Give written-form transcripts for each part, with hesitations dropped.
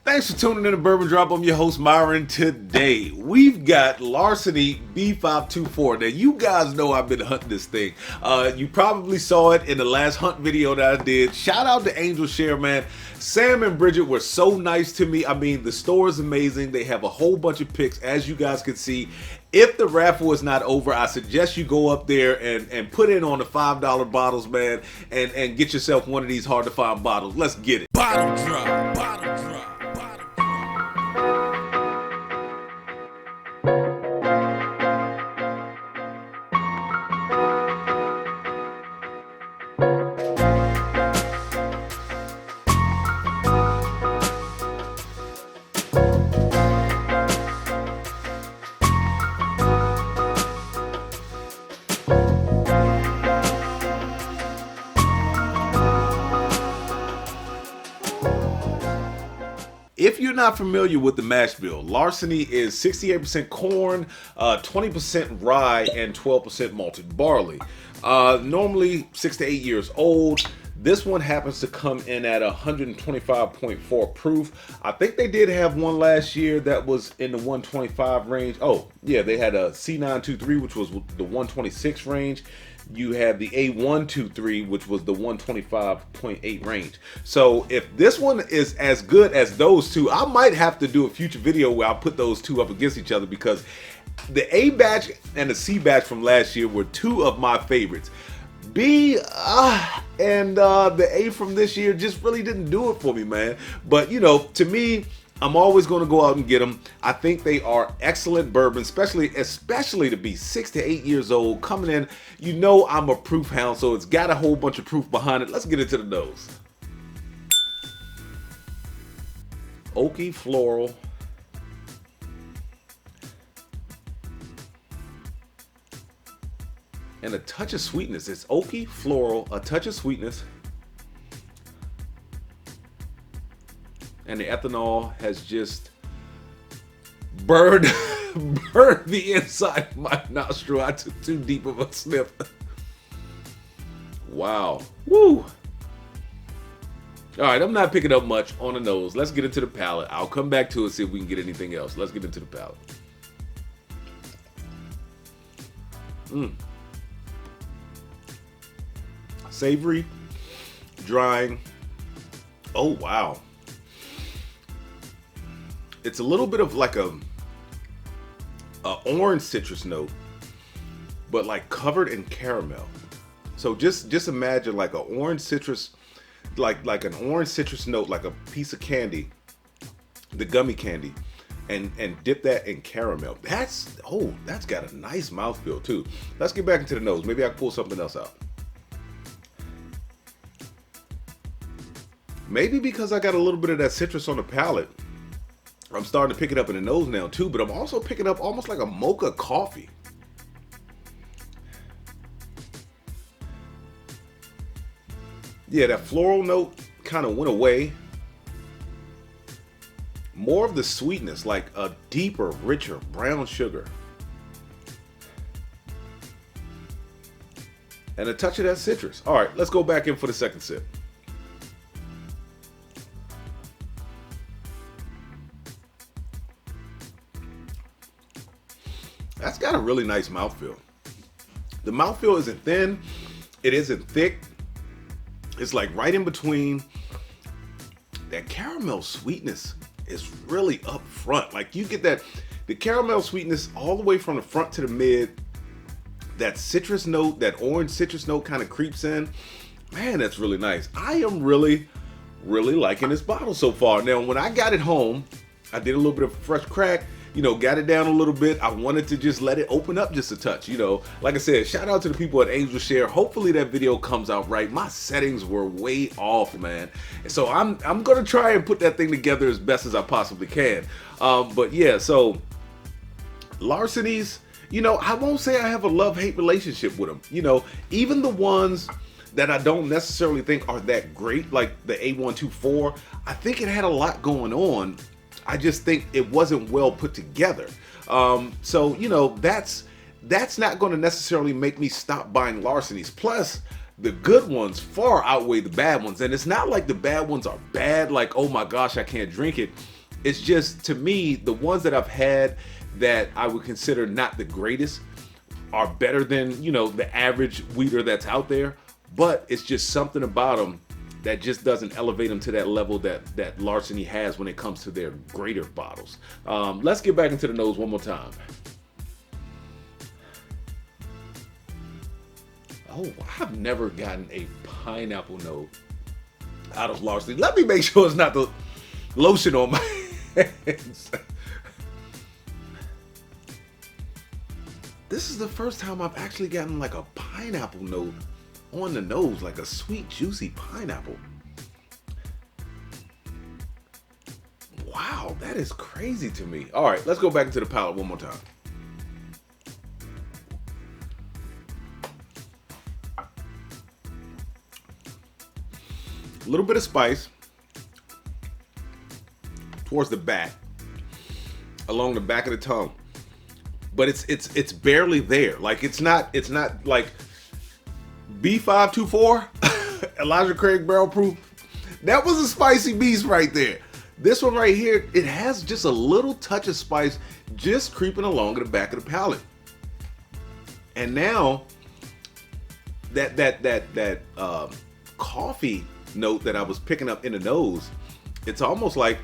Thanks for tuning in to Bourbon Drop. I'm your host, Myron. Today, we've got Larceny B524. Now, you guys know I've been hunting this thing. You probably saw it in the last hunt video that I did. Shout out to Angel Share, man. Sam and Bridget were so nice to me. I mean, the store is amazing. They have a whole bunch of picks, as you guys can see. If the raffle is not over, I suggest you go up there and put in on the $5 bottles, man, and get yourself one of these hard-to-find bottles. Let's get it. Bottle drop, bottle drop. If you're not familiar with the mash bill, Larceny is 68% corn, 20% rye, and 12% malted barley. Normally 6 to 8 years old. This one happens to come in at 125.4 proof. I think they did have one last year that was in the 125 range. Oh, yeah, they had a C923, which was the 126 range. You have the A123, which was the 125.8 range. So if this one is as good as those two, I might have to do a future video where I'll put those two up against each other, because the A batch and the C batch from last year were two of my favorites. B and the A from this year just really didn't do it for me, man. But you know, to me, I'm always going to go out and get them. I think they are excellent bourbon, especially to be 6 to 8 years old coming in. You know, I'm a proof hound, so it's got a whole bunch of proof behind it. Let's get into the nose. Oaky floral. And a touch of sweetness. It's oaky floral, a touch of sweetness. And the ethanol has just burned the inside of my nostril. I took too deep of a sniff. Wow. Woo. All right, I'm not picking up much on the nose. Let's get into the palate. I'll come back to it, see if we can get anything else. Let's get into the palate. Savory, drying. Oh, wow. It's a little bit of like a orange citrus note, but like covered in caramel. So just imagine like an orange citrus, like an orange citrus note, like a piece of candy, the gummy candy, and dip that in caramel. That's got a nice mouthfeel too. Let's get back into the nose. Maybe I can pull something else out. Maybe because I got a little bit of that citrus on the palate, I'm starting to pick it up in the nose now too, but I'm also picking up almost like a mocha coffee. Yeah, that floral note kind of went away. More of the sweetness, like a deeper, richer brown sugar. And a touch of that citrus. All right, let's go back in for the second sip. That's got a really nice mouthfeel. The mouthfeel isn't thin, it isn't thick. It's like right in between. That caramel sweetness is really up front. Like you get the caramel sweetness all the way from the front to the mid. That citrus note, that orange citrus note kind of creeps in. Man, that's really nice. I am really liking this bottle so far. Now, when I got it home, I did a little bit of fresh crack. You know, got it down a little bit. I wanted to just let it open up just a touch. You know, like I said, shout out to the people at Angel Share. Hopefully that video comes out right. My settings were way off, man. So I'm gonna try and put that thing together as best as I possibly can. But yeah, so Larceny's, you know, I won't say I have a love-hate relationship with them. You know, even the ones that I don't necessarily think are that great, like the A124, I think it had a lot going on. I just think it wasn't well put together. So, you know, that's not going to necessarily make me stop buying Larceny's. Plus, the good ones far outweigh the bad ones. And it's not like the bad ones are bad, like, oh my gosh, I can't drink it. It's just, to me, the ones that I've had that I would consider not the greatest are better than, you know, the average weeder that's out there. But it's just something about them that just doesn't elevate them to that level that Larceny has when it comes to their greater bottles. Let's get back into the nose one more time. Oh, I've never gotten a pineapple note out of Larceny. Let me make sure it's not the lotion on my hands. This is the first time I've actually gotten like a pineapple note on the nose, like a sweet, juicy pineapple. Wow, that is crazy to me. All right, let's go back into the palate one more time. A little bit of spice towards the back, along the back of the tongue, but it's barely there. Like it's not like B524, Elijah Craig Barrel Proof. That was a spicy beast right there. This one right here, it has just a little touch of spice just creeping along the back of the palate. And now that coffee note that I was picking up in the nose, it's almost like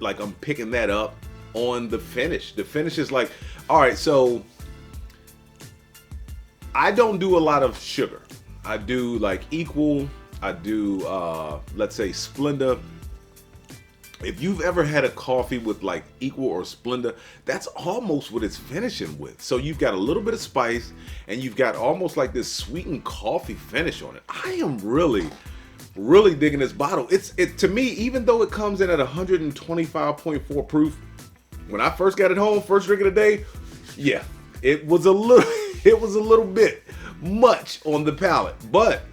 I'm picking that up on the finish. The finish is like, all right, so I don't do a lot of sugar. I do like Equal, I do let's say Splenda. If you've ever had a coffee with like Equal or Splenda, that's almost what it's finishing with. So you've got a little bit of spice and you've got almost like this sweetened coffee finish on it. I am really digging this bottle. It to me, even though it comes in at 125.4 proof, when I first got it home, first drink of the day, yeah, it was a little bit much on the palate. But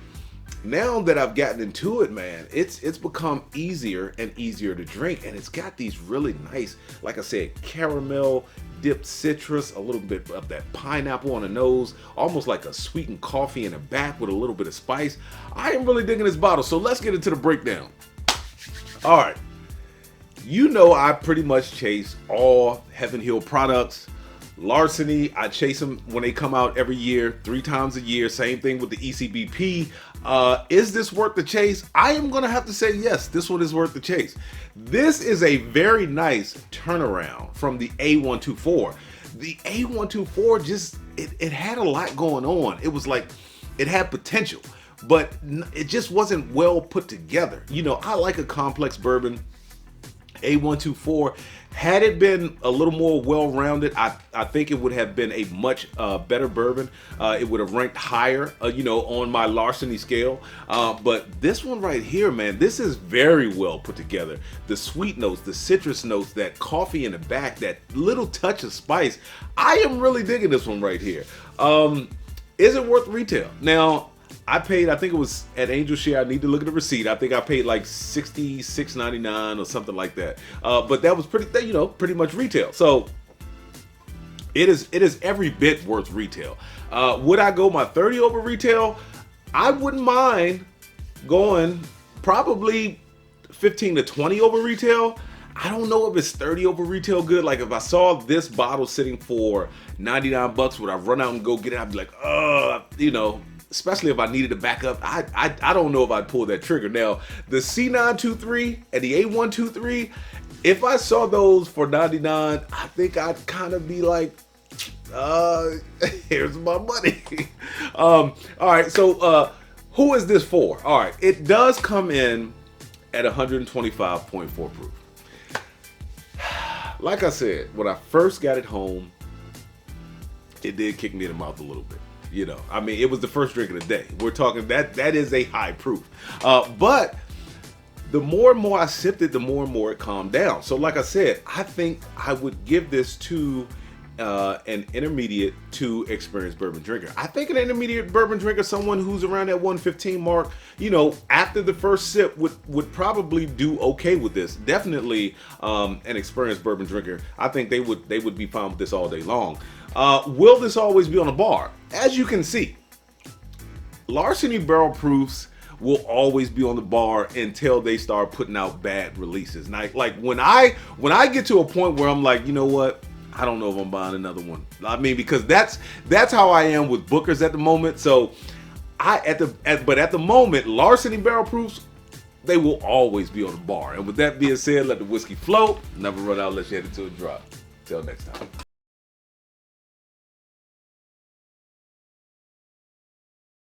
now that I've gotten into it, man, it's become easier and easier to drink, and it's got these really nice, like I said, caramel dipped citrus, a little bit of that pineapple on the nose, almost like a sweetened coffee in the back with a little bit of spice. I am really digging this bottle, so let's get into the breakdown. All right, you know I pretty much chase all Heaven Hill products. Larceny, I chase them when they come out every year, 3 times a year. Same thing with the ECBP. Is this worth the chase? I am going to have to say yes, this one is worth the chase. This is a very nice turnaround from the A124. The A124 just, it had a lot going on. It was like, it had potential, but it just wasn't well put together. You know, I like a complex bourbon. A124, had it been a little more well-rounded, I think it would have been a much better bourbon. It would have ranked higher, you know, on my Larceny scale. But this one right here, man, this is very well put together. The sweet notes, the citrus notes, that coffee in the back, that little touch of spice. I am really digging this one right here. Is it worth retail? Now, I paid, I think it was at Angel Share, I need to look at the receipt. I think I paid like $66.99 or something like that. But that was pretty, you know, pretty much retail. So it is every bit worth retail. Would I go my 30 over retail? I wouldn't mind going probably 15 to 20 over retail. I don't know if it's 30 over retail good. Like if I saw this bottle sitting for 99 bucks, would I run out and go get it? I'd be like, you know, especially if I needed to back up. I don't know if I'd pull that trigger. Now, the C923 and the A123, if I saw those for 99, I think I'd kind of be like, here's my money. All right, so who is this for? All right, it does come in at 125.4 proof. Like I said, when I first got it home, it did kick me in the mouth a little bit. You know, I mean, it was the first drink of the day. We're talking that is a high proof. But the more and more I sipped it, the more and more it calmed down. So like I said, I think I would give this to an intermediate to experienced bourbon drinker. I think an intermediate bourbon drinker, someone who's around that 115 mark, you know, after the first sip would probably do okay with this. Definitely an experienced bourbon drinker, I think they would be fine with this all day long. Will this always be on a bar? As you can see, Larceny barrel proofs will always be on the bar until they start putting out bad releases. And like when I get to a point where I'm like, you know what, I don't know if I'm buying another one. I mean, because that's how I am with Booker's at the moment. So at the moment, Larceny barrel proofs, they will always be on the bar. And with that being said, let the whiskey float. Never run out unless you head into a drop. Till next time.